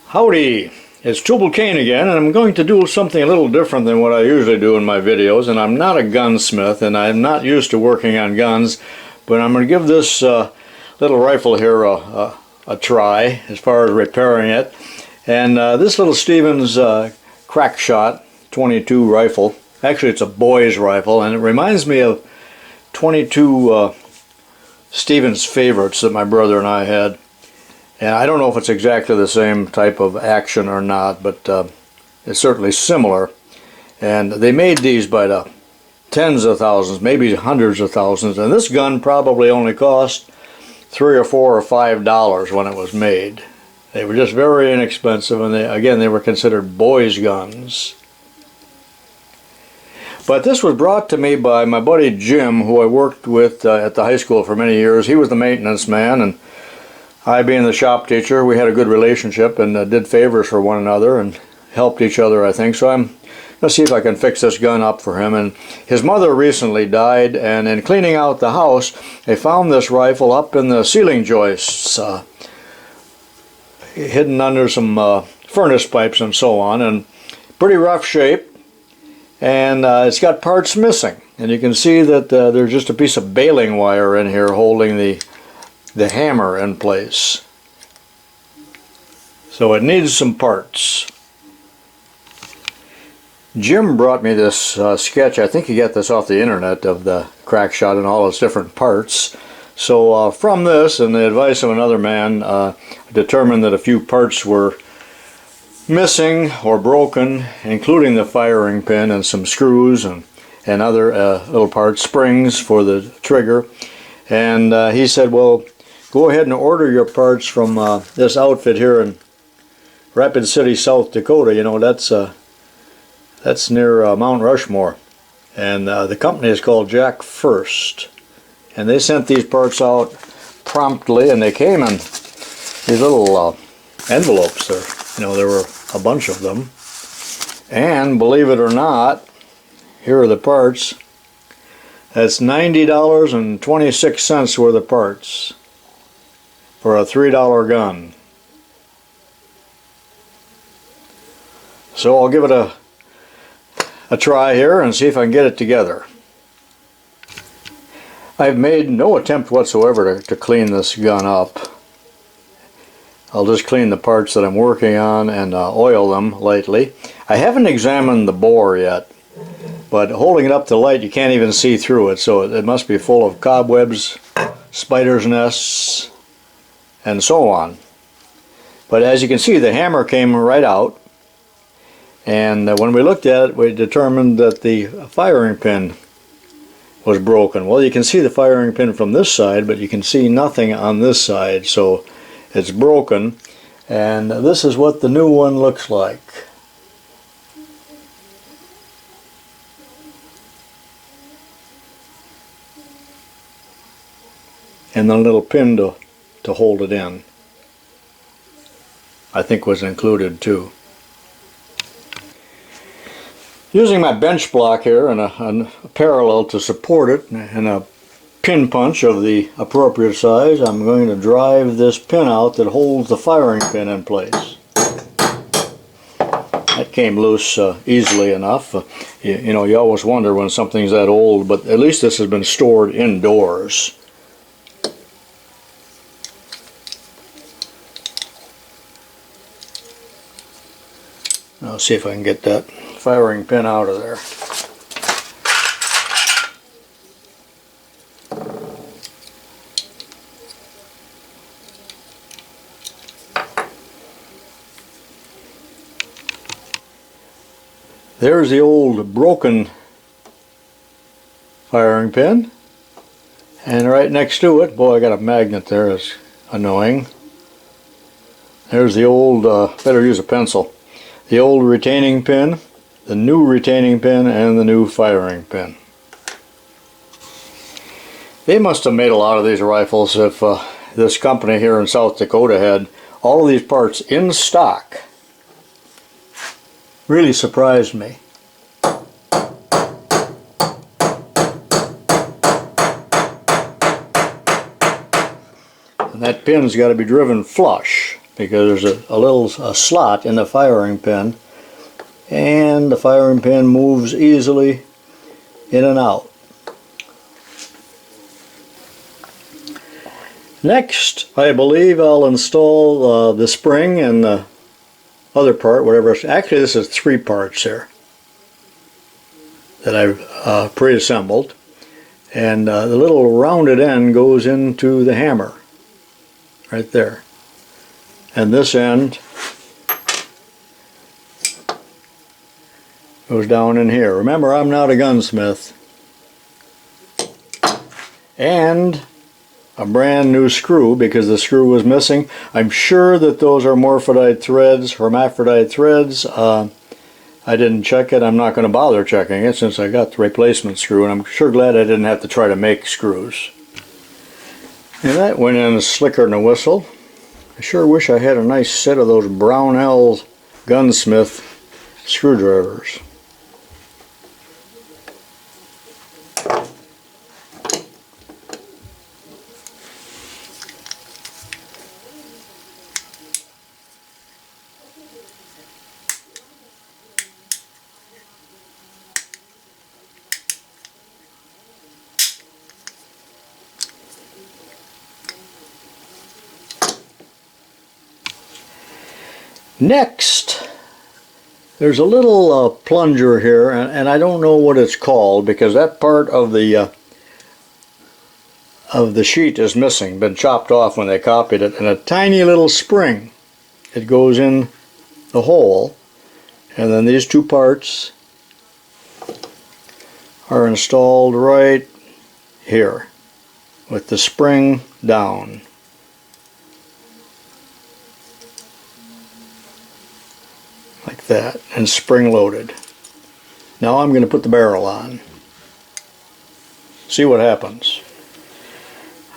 Howdy, it's TUBALCAIN again, and I'm going to do something a little different than what I usually do in my videos. And I'm not a gunsmith, and I'm not used to working on guns, but I'm going to give this little rifle here a try as far as repairing it. And this little Stevens crack shot 22 rifle, actually it's a boy's rifle, and it reminds me of 22 Stevens favorites that my brother and I had. And I don't know if it's exactly the same type of action or not, but it's certainly similar. And they made these by the tens of thousands, maybe hundreds of thousands. And this gun probably only cost $3 or $4 or $5 when it was made. They were just very inexpensive, and they were considered boys' guns. But this was brought to me by my buddy Jim, who I worked with at the high school for many years. He was the maintenance man, and I, being the shop teacher, we had a good relationship and did favors for one another and helped each other, I think. So I'm going to see if I can fix this gun up for him. And his mother recently died, and in cleaning out the house, they found this rifle up in the ceiling joists, hidden under some furnace pipes and so on, and pretty rough shape. And it's got parts missing. And you can see that there's just a piece of baling wire in here holding the hammer in place. So it needs some parts. Jim brought me this sketch. I think he got this off the internet, of the crack shot and all its different parts. So from this and the advice of another man, I determined that a few parts were missing or broken, including the firing pin and some screws and other little parts, springs for the trigger. And he said, well, go ahead and order your parts from this outfit here in Rapid City, South Dakota. You know, that's near Mount Rushmore. And the company is called Jack First. And they sent these parts out promptly, and they came in these little envelopes there. You know, there were a bunch of them. And believe it or not, here are the parts. That's $90.26 worth of parts for a $3 gun. So I'll give it a try here and see if I can get it together. I've made no attempt whatsoever to clean this gun up. I'll just clean the parts that I'm working on and oil them lightly. I haven't examined the bore yet, but holding it up to light you can't even see through it, so it must be full of cobwebs, spiders' nests, and so on. But as you can see, the hammer came right out, and when we looked at it, we determined that the firing pin was broken. Well, you can see the firing pin from this side, but you can see nothing on this side, so it's broken. And this is what the new one looks like. And the little pin to hold it in, I think, was included too. Using my bench block here and a parallel to support it and a pin punch of the appropriate size, I'm going to drive this pin out that holds the firing pin in place. That came loose easily enough. You know, you always wonder when something's that old, but at least this has been stored indoors. I'll see if I can get that firing pin out of there. There's the old broken firing pin, and right next to it, boy, I got a magnet there, it's annoying. There's the old, better use a pencil. The old retaining pin, the new retaining pin, and the new firing pin. They must have made a lot of these rifles if this company here in South Dakota had all of these parts in stock. Really surprised me. And that pin's got to be driven flush. because there's a little slot in the firing pin, and the firing pin moves easily in and out. Next, I believe I'll install the spring and the other part, whatever. Actually, this is 3 parts here that I've pre-assembled, and the little rounded end goes into the hammer right there, and this end goes down in here. Remember, I'm not a gunsmith. And a brand new screw, because the screw was missing. I'm sure that those are morphodite threads, hermaphrodite threads. I didn't check it. I'm not going to bother checking it since I got the replacement screw, and I'm sure glad I didn't have to try to make screws. And that went in slicker than a whistle. I sure wish I had a nice set of those Brownell gunsmith screwdrivers. Next, there's a little plunger here, and I don't know what it's called because that part of the sheet is missing, been chopped off when they copied it, and a tiny little spring. It goes in the hole, and then these 2 parts are installed right here with the spring down. Like that, and spring loaded. Now I'm going to put the barrel on. See what happens.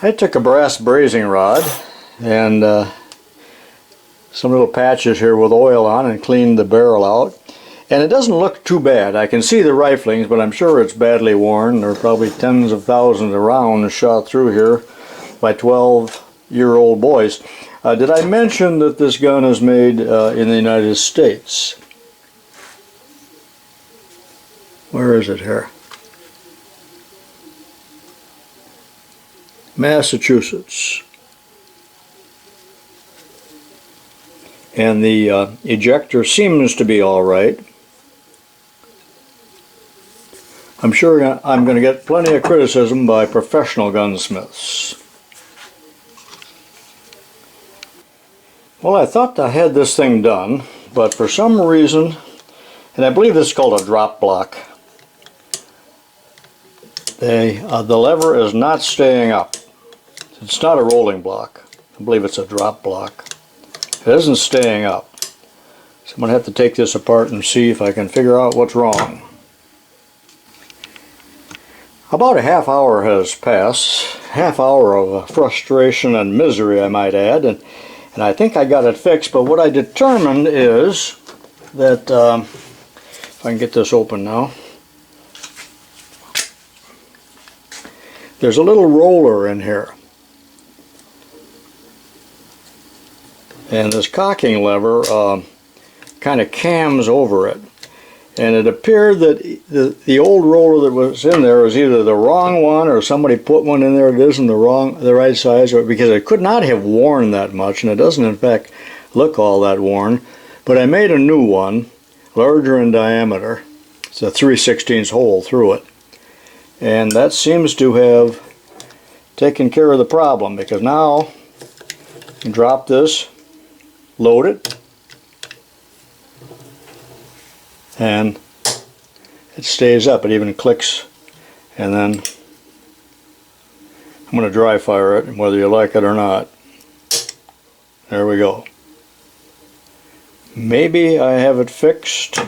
I took a brass brazing rod and some little patches here with oil on and cleaned the barrel out. And it doesn't look too bad. I can see the riflings, but I'm sure it's badly worn. There are probably tens of thousands of rounds shot through here by 12-year-old boys. Did I mention that this gun is made in the United States? Where is it here? Massachusetts. And the ejector seems to be all right. I'm sure I'm going to get plenty of criticism by professional gunsmiths. Well, I thought I had this thing done, but for some reason, and I believe this is called a drop block, the lever is not staying up. It's not a rolling block. I believe it's a drop block. It isn't staying up. So I'm going to have to take this apart and see if I can figure out what's wrong. About a half hour has passed. Half hour of frustration and misery, I might add, and I think I got it fixed, but what I determined is that, if I can get this open now, there's a little roller in here. And this cocking lever kind of cams over it. And it appeared that the old roller that was in there was either the wrong one or somebody put one in there that isn't the right size, or because it could not have worn that much, and it doesn't in fact look all that worn. But I made a new one, larger in diameter. It's a 3/16 hole through it. And that seems to have taken care of the problem, because now you can drop this, load it, and it stays up. It even clicks, and then I'm going to dry fire it, whether you like it or not. There we go. Maybe I have it fixed.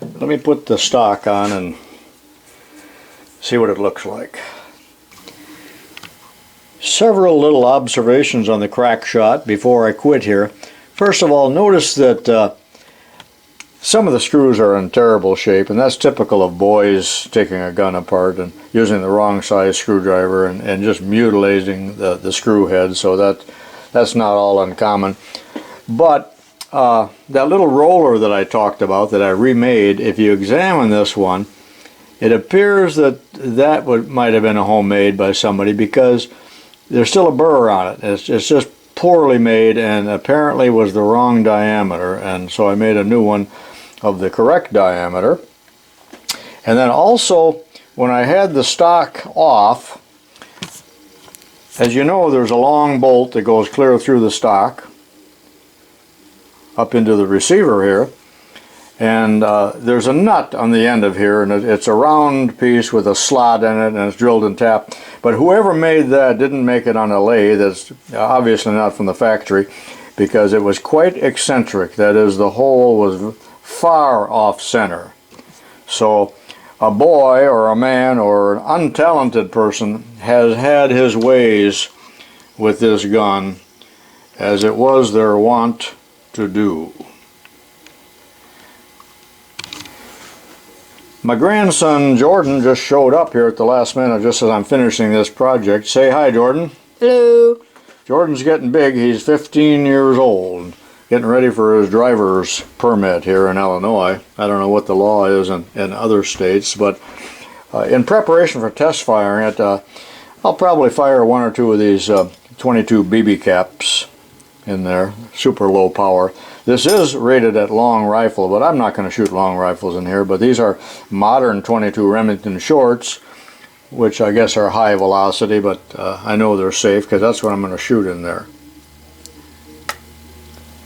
Let me put the stock on and see what it looks like. Several little observations on the crack shot before I quit here. First of all, notice that some of the screws are in terrible shape, and that's typical of boys taking a gun apart and using the wrong size screwdriver and just mutilating the screw head, so that's not all uncommon. But that little roller that I talked about, that I remade, if you examine this one, it appears that might have been a homemade by somebody, because there's still a burr on it. It's just poorly made, and apparently was the wrong diameter, and so I made a new one of the correct diameter. And then also, when I had the stock off, as you know, there's a long bolt that goes clear through the stock up into the receiver here, and there's a nut on the end of here, and it's a round piece with a slot in it, and it's drilled and tapped. But whoever made that didn't make it on a lathe. That's obviously not from the factory, because it was quite eccentric. That is, the hole was far off center. So a boy or a man or an untalented person has had his ways with this gun, as it was their wont to do. My grandson Jordan just showed up here at the last minute, just as I'm finishing this project. Say hi, Jordan. Hello. Jordan's getting big. He's 15 years old, getting ready for his driver's permit here in Illinois. I don't know what the law is in other states, but in preparation for test firing it, I'll probably fire one or two of these 22 BB caps in there, super low power. This is rated at long rifle, but I'm not going to shoot long rifles in here. But these are modern 22 Remington shorts, which I guess are high velocity, but I know they're safe, because that's what I'm going to shoot in there.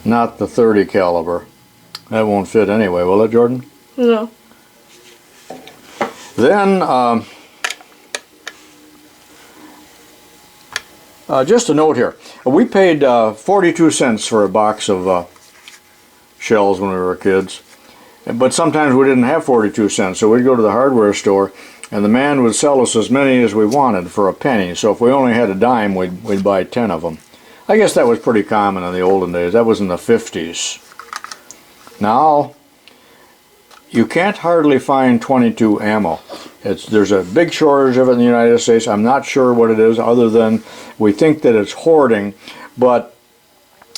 Not the 30 caliber. That won't fit anyway, will it, Jordan? No. Then, just a note here. We paid 42 cents for a box of shells when we were kids, but sometimes we didn't have 42 cents, so we'd go to the hardware store, and the man would sell us as many as we wanted for a penny. So if we only had a dime, we'd buy 10 of them. I guess that was pretty common in the olden days. That was in the 50s. Now, you can't hardly find 22 ammo. There's a big shortage of it in the United States. I'm not sure what it is, other than we think that it's hoarding. But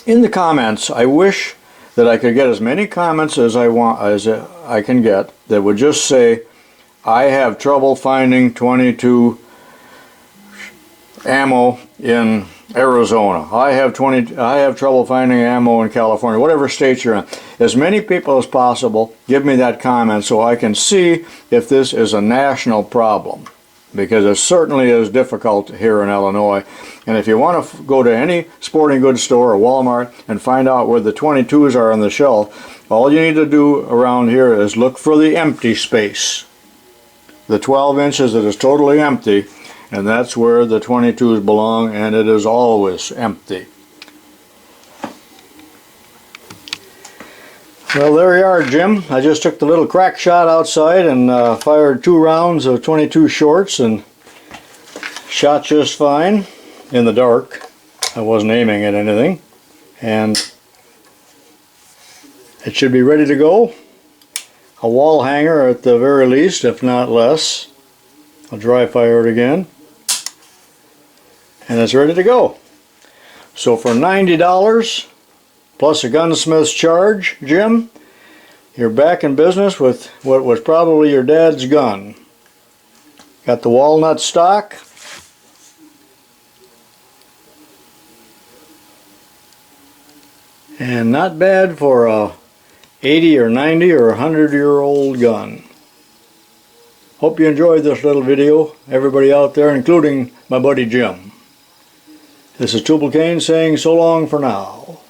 in the comments, I wish that I could get as many comments as I can get that would just say, I have trouble finding 22 ammo in Arizona. I have trouble finding ammo in California. Whatever state you're in. As many people as possible, give me that comment so I can see if this is a national problem, because it certainly is difficult here in Illinois. And if you want to go to any sporting goods store or Walmart and find out where the 22s are on the shelf, all you need to do around here is look for the empty space. The 12 inches that is totally empty, and that's where the 22s belong, and it is always empty. Well, there you are, Jim. I just took the little crack shot outside and fired 2 rounds of 22 shorts, and shot just fine in the dark. I wasn't aiming at anything, and it should be ready to go. A wall hanger at the very least, if not less. I'll dry fire it again, and it's ready to go. So for $90 plus a gunsmith's charge, Jim, you're back in business with what was probably your dad's gun. Got the walnut stock, and not bad for a 80 or 90 or 100-year-old gun. Hope you enjoyed this little video, everybody out there, including my buddy Jim. This is TUBALCAIN saying so long for now.